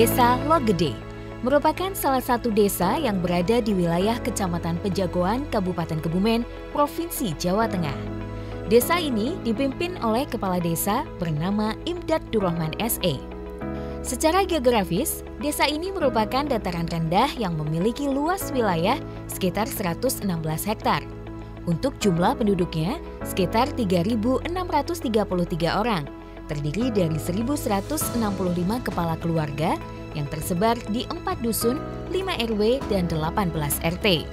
Desa Logede merupakan salah satu desa yang berada di wilayah Kecamatan Pejagoan, Kabupaten Kebumen, Provinsi Jawa Tengah. Desa ini dipimpin oleh Kepala Desa bernama Imdad Durrahman SE. Secara geografis, desa ini merupakan dataran rendah yang memiliki luas wilayah sekitar 116 hektar. Untuk jumlah penduduknya sekitar 3.633 orang, terdiri dari 1.165 kepala keluarga yang tersebar di 4 dusun, 5 RW, dan 18 RT.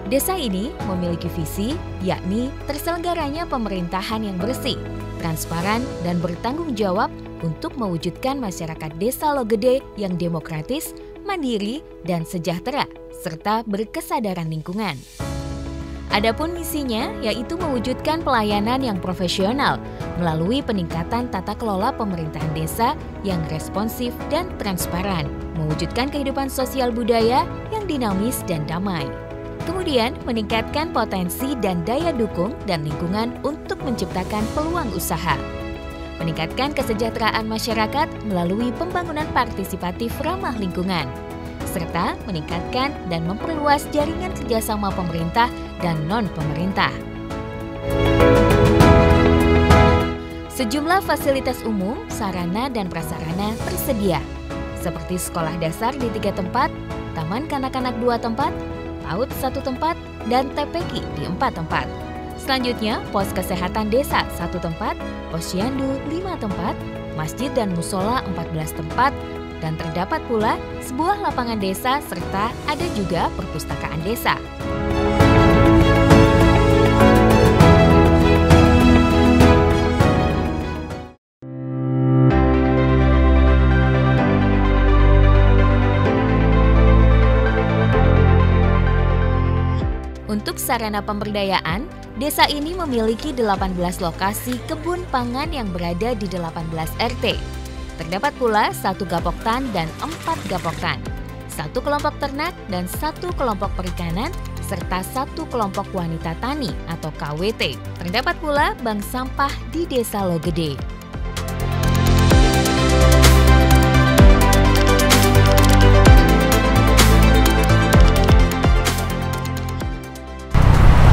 Desa ini memiliki visi, yakni terselenggaranya pemerintahan yang bersih, transparan, dan bertanggung jawab untuk mewujudkan masyarakat Desa Logede yang demokratis, mandiri, dan sejahtera, serta berkesadaran lingkungan. Adapun misinya yaitu mewujudkan pelayanan yang profesional melalui peningkatan tata kelola pemerintahan desa yang responsif dan transparan, mewujudkan kehidupan sosial budaya yang dinamis dan damai. Kemudian meningkatkan potensi dan daya dukung dan lingkungan untuk menciptakan peluang usaha. Meningkatkan kesejahteraan masyarakat melalui pembangunan partisipatif ramah lingkungan, serta meningkatkan dan memperluas jaringan kerjasama pemerintah dan non-pemerintah. Sejumlah fasilitas umum, sarana dan prasarana tersedia, seperti sekolah dasar di 3 tempat, taman kanak-kanak 2 tempat, PAUD 1 tempat, dan TPQ di 4 tempat. Selanjutnya, pos kesehatan desa 1 tempat, posyandu 5 tempat, masjid dan musola 14 tempat, dan terdapat pula sebuah lapangan desa serta ada juga perpustakaan desa. Untuk sarana pemberdayaan, desa ini memiliki 18 lokasi kebun pangan yang berada di 18 RT. Terdapat pula 1 gapoktan dan 4 gapoktan, 1 kelompok ternak dan 1 kelompok perikanan, serta 1 kelompok wanita tani atau KWT. Terdapat pula bank sampah di Desa Logede.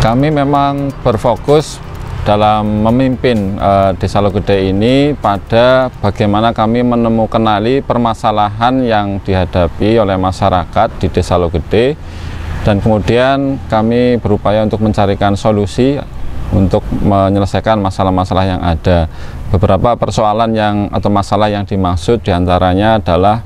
Kami memang berfokus dalam memimpin Desa Logede ini pada bagaimana kami menemukan permasalahan yang dihadapi oleh masyarakat di Desa Logede, dan kemudian kami berupaya untuk mencarikan solusi untuk menyelesaikan masalah-masalah yang ada. Beberapa persoalan atau masalah yang dimaksud diantaranya adalah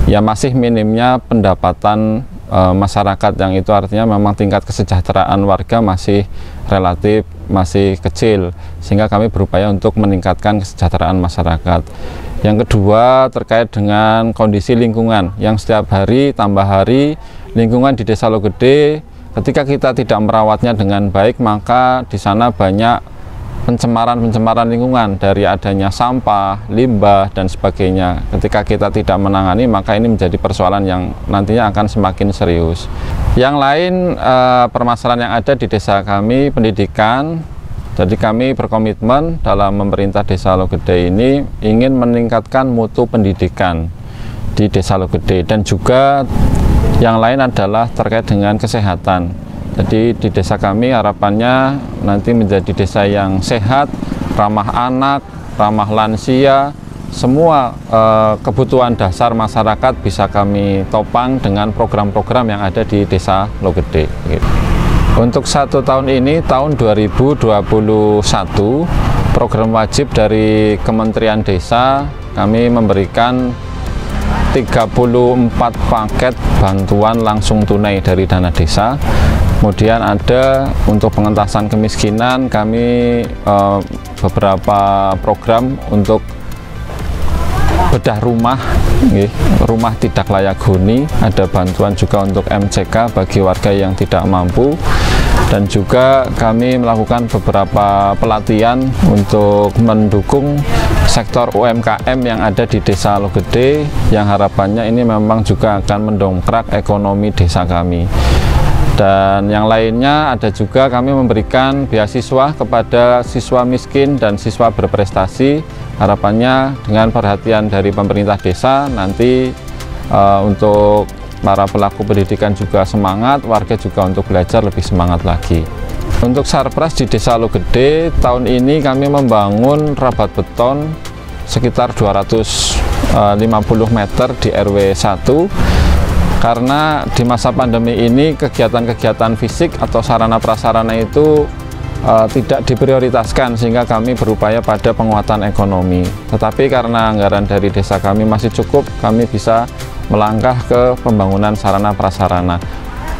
ya masih minimnya pendapatan masyarakat, yang itu artinya memang tingkat kesejahteraan warga masih relatif masih kecil, sehingga kami berupaya untuk meningkatkan kesejahteraan masyarakat. Yang kedua terkait dengan kondisi lingkungan yang setiap hari tambah hari, lingkungan di Desa Logede ketika kita tidak merawatnya dengan baik, maka di sana banyak pencemaran lingkungan dari adanya sampah, limbah, dan sebagainya. Ketika kita tidak menangani, maka ini menjadi persoalan yang nantinya akan semakin serius. Yang lain, permasalahan yang ada di desa kami, pendidikan. Jadi kami berkomitmen dalam memerintah Desa Logede ini ingin meningkatkan mutu pendidikan di Desa Logede, dan juga yang lain adalah terkait dengan kesehatan. Jadi di desa kami harapannya nanti menjadi desa yang sehat, ramah anak, ramah lansia, semua kebutuhan dasar masyarakat bisa kami topang dengan program-program yang ada di Desa Logede. Untuk 1 tahun ini, tahun 2021, program wajib dari Kementerian Desa kami memberikan 34 paket bantuan langsung tunai dari dana desa. Kemudian ada untuk pengentasan kemiskinan, kami beberapa program untuk bedah rumah, rumah tidak layak huni, ada bantuan juga untuk MCK bagi warga yang tidak mampu, dan juga kami melakukan beberapa pelatihan untuk mendukung sektor UMKM yang ada di Desa Logede, yang harapannya ini memang juga akan mendongkrak ekonomi desa kami. Dan yang lainnya ada juga kami memberikan beasiswa kepada siswa miskin dan siswa berprestasi. Harapannya dengan perhatian dari pemerintah desa nanti untuk para pelaku pendidikan juga semangat, warga juga untuk belajar lebih semangat lagi. Untuk sarpras di Desa Logede tahun ini kami membangun rabat beton sekitar 250 meter di RW 1. Karena di masa pandemi ini kegiatan-kegiatan fisik atau sarana prasarana itu tidak diprioritaskan, sehingga kami berupaya pada penguatan ekonomi. Tetapi karena anggaran dari desa kami masih cukup, kami bisa melangkah ke pembangunan sarana prasarana.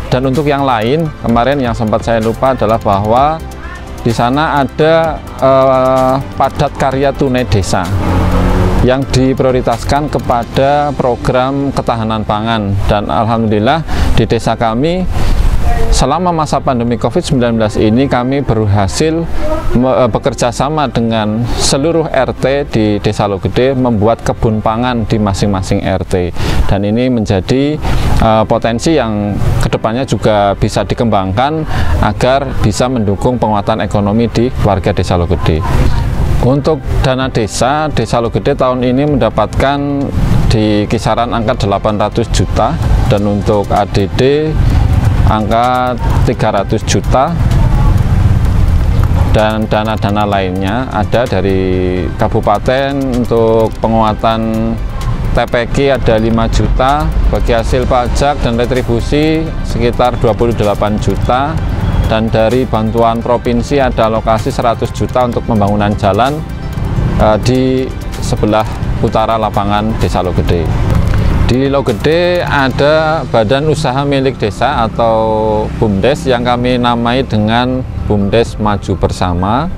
Dan untuk yang lain, kemarin yang sempat saya lupa adalah bahwa di sana ada padat karya tunai desa yang diprioritaskan kepada program ketahanan pangan. Dan alhamdulillah di desa kami selama masa pandemi COVID-19 ini kami berhasil bekerja sama dengan seluruh RT di Desa Logede membuat kebun pangan di masing-masing RT. Dan ini menjadi potensi yang kedepannya juga bisa dikembangkan agar bisa mendukung penguatan ekonomi di warga Desa Logede. Untuk dana desa, Desa Logede tahun ini mendapatkan di kisaran angka 800 juta dan untuk ADD angka 300 juta, dan dana-dana lainnya ada dari kabupaten untuk penguatan TPQ ada 5 juta, bagi hasil pajak dan retribusi sekitar 28 juta, dan dari bantuan provinsi ada alokasi 100 juta untuk pembangunan jalan di sebelah utara lapangan Desa Logede. Di Logede ada badan usaha milik desa atau BUMDes yang kami namai dengan BUMDes Maju Bersama,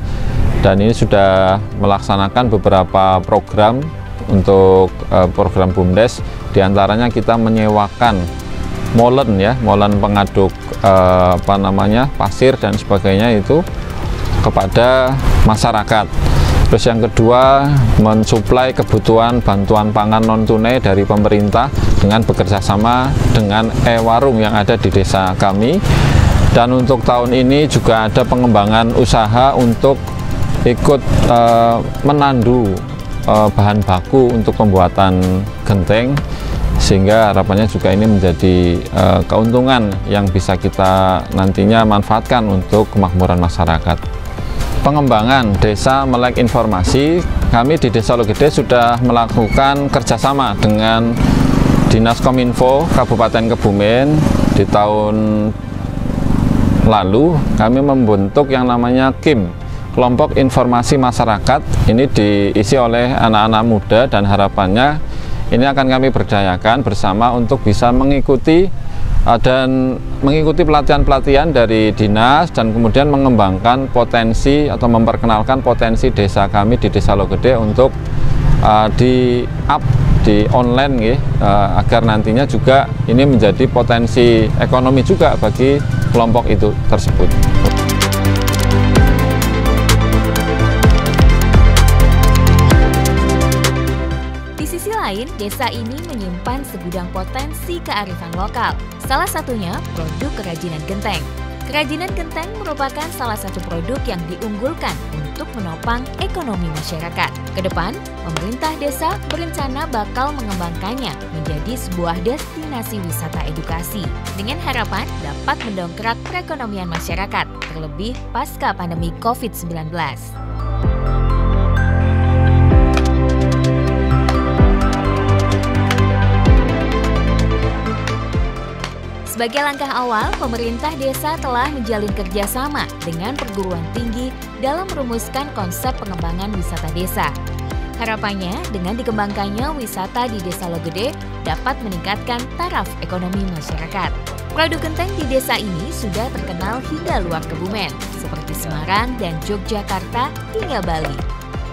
dan ini sudah melaksanakan beberapa program untuk program BUMDes. Diantaranya kita menyewakan molen ya, molen pengaduk pasir dan sebagainya itu kepada masyarakat. Terus yang kedua, mensuplai kebutuhan bantuan pangan non tunai dari pemerintah dengan bekerja sama dengan e-warung yang ada di desa kami. Dan untuk tahun ini juga ada pengembangan usaha untuk ikut menandu bahan baku untuk pembuatan genteng, sehingga harapannya juga ini menjadi keuntungan yang bisa kita nantinya manfaatkan untuk kemakmuran masyarakat. Pengembangan desa melek informasi, kami di Desa Logede sudah melakukan kerjasama dengan Dinas Kominfo Kabupaten Kebumen. Di tahun lalu kami membentuk yang namanya KIM, Kelompok Informasi Masyarakat. Ini diisi oleh anak-anak muda dan harapannya ini akan kami berdayakan bersama untuk bisa mengikuti pelatihan-pelatihan dari dinas dan kemudian mengembangkan potensi atau memperkenalkan potensi desa kami di Desa Logede untuk di-up di online agar nantinya juga ini menjadi potensi ekonomi juga bagi kelompok itu tersebut. Desa ini menyimpan segudang potensi kearifan lokal. Salah satunya produk kerajinan genteng. Kerajinan genteng merupakan salah satu produk yang diunggulkan untuk menopang ekonomi masyarakat. Kedepan, pemerintah desa berencana bakal mengembangkannya menjadi sebuah destinasi wisata edukasi dengan harapan dapat mendongkrak perekonomian masyarakat, terlebih pasca pandemi COVID-19. Sebagai langkah awal, pemerintah desa telah menjalin kerjasama dengan perguruan tinggi dalam merumuskan konsep pengembangan wisata desa. Harapannya, dengan dikembangkannya wisata di Desa Logede dapat meningkatkan taraf ekonomi masyarakat. Produk genteng di desa ini sudah terkenal hingga luar Kebumen, seperti Semarang dan Yogyakarta hingga Bali.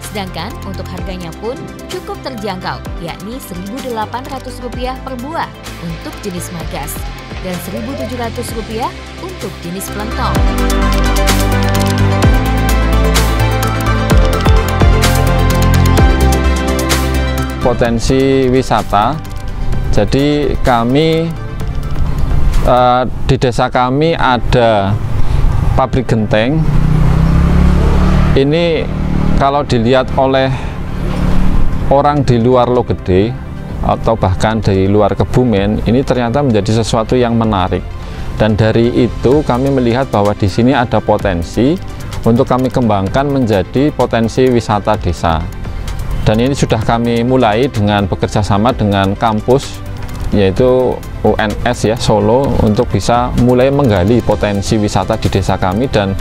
Sedangkan untuk harganya pun cukup terjangkau, yakni Rp1.800 per buah untuk jenis magas dan Rp1.700 untuk jenis pelentong. Potensi wisata, jadi kami Di desa kami ada pabrik genteng. Ini kalau dilihat oleh orang di luar Logede atau bahkan dari luar Kebumen, ini ternyata menjadi sesuatu yang menarik. Dan dari itu kami melihat bahwa di sini ada potensi untuk kami kembangkan menjadi potensi wisata desa. Dan ini sudah kami mulai dengan bekerja sama dengan kampus, yaitu UNS ya Solo, untuk bisa mulai menggali potensi wisata di desa kami dan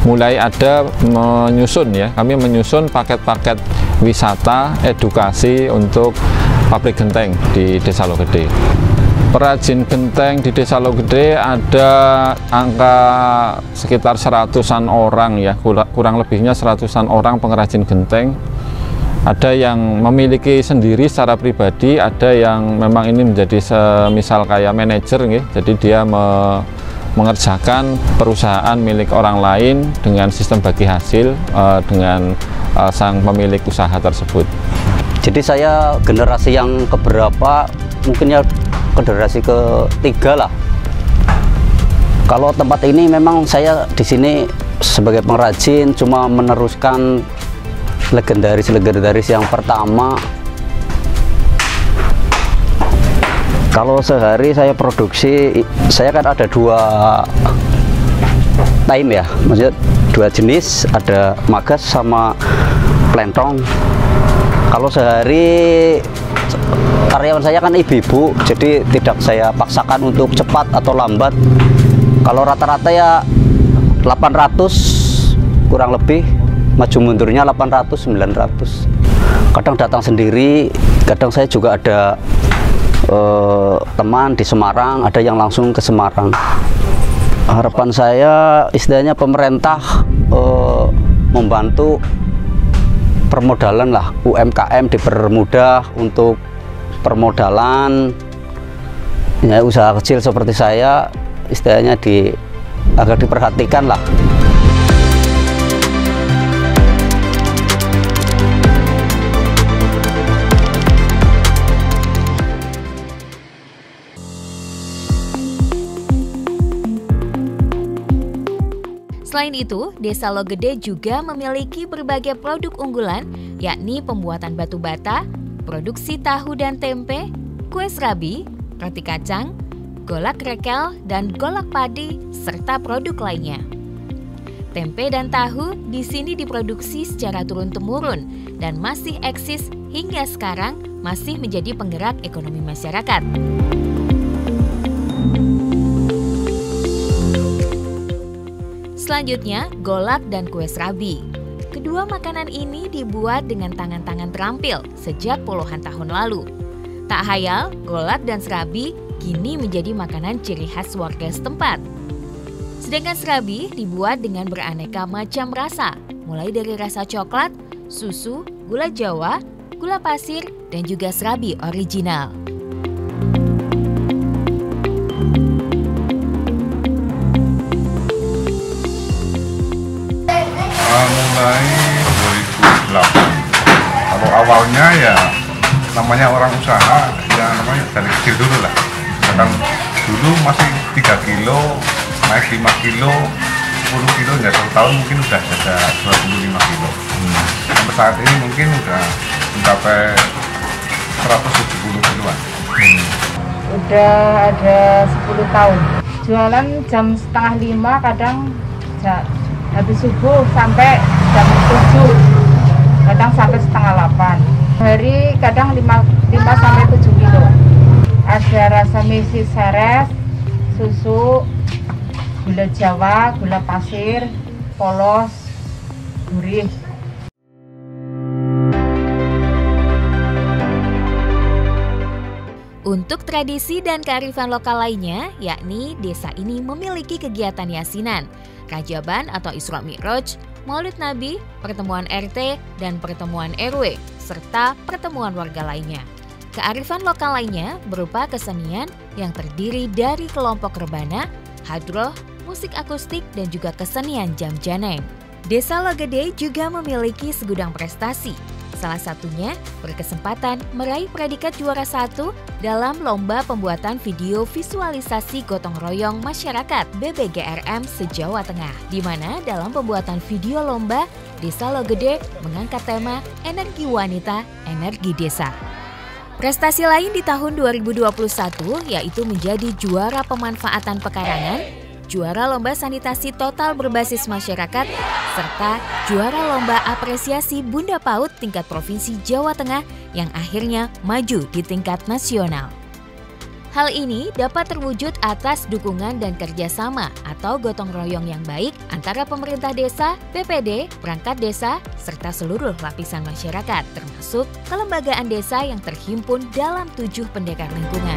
mulai ada menyusun ya, kami menyusun paket-paket wisata edukasi untuk pabrik genteng di Desa Logede. Perajin genteng di Desa Logede ada angka sekitar 100-an orang ya, kurang lebihnya 100-an orang pengrajin genteng. Ada yang memiliki sendiri secara pribadi, ada yang memang ini menjadi semisal kayak manajer nih, jadi dia mengerjakan perusahaan milik orang lain dengan sistem bagi hasil dengan sang pemilik usaha tersebut. Jadi saya generasi yang keberapa, mungkin ya generasi ketiga lah. Kalau tempat ini memang saya di sini sebagai pengrajin cuma meneruskan legendaris yang pertama. Kalau sehari saya produksi, saya kan ada 2 time ya, maksudnya 2 jenis, ada magas sama plentong. Kalau sehari karyawan saya kan ibu-ibu, jadi tidak saya paksakan untuk cepat atau lambat. Kalau rata-rata ya 800 kurang lebih, maju mundurnya 800-900. Kadang datang sendiri, kadang saya juga ada teman di Semarang, ada yang langsung ke Semarang. Harapan saya istilahnya pemerintah membantu permodalan lah, UMKM dipermudah untuk permodalan ya, usaha kecil seperti saya istilahnya agak diperhatikan lah. Selain itu, Desa Logede juga memiliki berbagai produk unggulan, yakni pembuatan batu bata, produksi tahu dan tempe, kue serabi, roti kacang, golak rekel, dan golak padi, serta produk lainnya. Tempe dan tahu di sini diproduksi secara turun-temurun dan masih eksis hingga sekarang, masih menjadi penggerak ekonomi masyarakat. Selanjutnya, golak dan kue serabi. Kedua makanan ini dibuat dengan tangan-tangan terampil sejak puluhan tahun lalu. Tak hayal, golak dan serabi kini menjadi makanan ciri khas warga setempat. Sedangkan serabi dibuat dengan beraneka macam rasa, mulai dari rasa coklat, susu, gula Jawa, gula pasir, dan juga serabi original. Mulai 2008. Kalau awalnya ya namanya orang usaha ya namanya dari kecil dulu lah. Kadang dulu masih 3 kilo, naik 5 kilo, 10 kilo, ya 1 tahun mungkin udah ada 25 kilo. Sampai saat ini mungkin udah mencapai 170 kiloan. Udah ada 10 tahun. Jualan jam 4:30, kadang habis subuh sampai jam 7, kadang sampai 7:30. Hari kadang 5-7 kilo. Ada rasa misi seres, susu, gula Jawa, gula pasir, polos, gurih. Untuk tradisi dan kearifan lokal lainnya, yakni desa ini memiliki kegiatan yasinan, kajaban atau Isra Mi'raj, Maulid Nabi, pertemuan RT, dan pertemuan RW, serta pertemuan warga lainnya. Kearifan lokal lainnya berupa kesenian yang terdiri dari kelompok rebana, hadroh, musik akustik, dan juga kesenian jam janeng. Desa Logede juga memiliki segudang prestasi, Salah satunya berkesempatan meraih predikat juara 1 dalam Lomba Pembuatan Video Visualisasi Gotong Royong Masyarakat BBGRM se-Jawa Tengah, di mana dalam pembuatan video lomba, Desa Logede mengangkat tema Energi Wanita, Energi Desa. Prestasi lain di tahun 2021 yaitu menjadi juara pemanfaatan pekarangan, juara lomba sanitasi total berbasis masyarakat, serta juara lomba apresiasi Bunda PAUD tingkat Provinsi Jawa Tengah yang akhirnya maju di tingkat nasional. Hal ini dapat terwujud atas dukungan dan kerjasama atau gotong royong yang baik antara pemerintah desa, BPD, perangkat desa, serta seluruh lapisan masyarakat, termasuk kelembagaan desa yang terhimpun dalam 7 pendekar lingkungan.